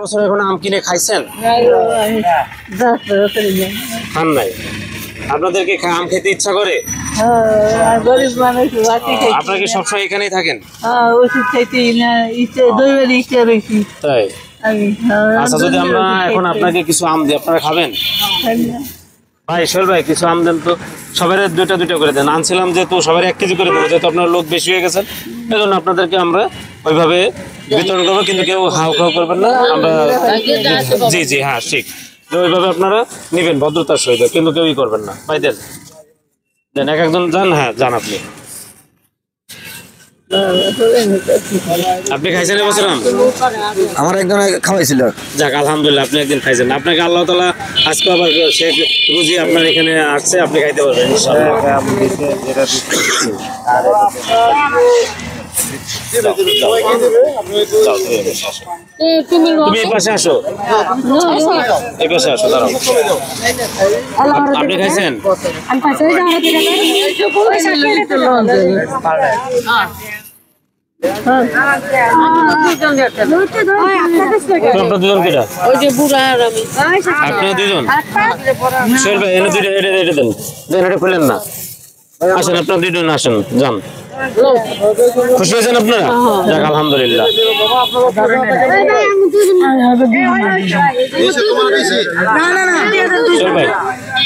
বছর এখন আম কিনে খাইছেন? খান নাই। আপনাদেরকে আম খেতে ইচ্ছা করে? গরিব মানুষ আপনারা কি সবসময় এখানেই থাকেন? ওষুধ খাইতে ইচ্ছা রয়েছি তাই? আচ্ছা, যদি আমরা এখন আপনাকে কিছু আম দিই, আপনারা খাবেন? ভাই সোহেল ভাই, কিছু আম দেন তো। সবাই দুইটা দুইটা করে দেন। আনছিলাম যেহেতু সবাই 1 কেজি করে দেবো, যেহেতু আপনার লোক বেশি হয়ে গেছেন, এই জন্য আপনাদেরকে আমরা ওইভাবে বিতরণ করবো, কিন্তু কেউ হাও খাও করবেন না। আমরা জি জি হ্যাঁ ঠিক, ওইভাবে আপনারা নেবেন ভদ্রতার সহিত, কিন্তু কেউই করবেন না। ভাই দেন দেন, এক একজন যান। হ্যাঁ যান। আপনি খাইছেন এবছর আম? আমার একজন খাওয়াইছিল। যাক আলহামদুলিল্লাহ, আপনি একদিন খাইছেন। আপনাকে আল্লাহ তাআলা আজকে আবার সে রুজি আপনার এখানে আসছে, আপনি খাইতে পারবেন ইনশাআল্লাহ। তুমি এই পাশে আসো, এই পাশে আসো, দাঁড়াও। আপনি খাইছেন? আপনার দুজন কিনা? আপনার দুজন? সোহেল ভাই এনে দুইটা এটা দেন, এটা খুলেন না। আসেন, আপনার দুজন আসেন, যান। খুশি হয়েছেন আপনারা? যাক আলহামদুলিল্লাহ। সোহেল ভাই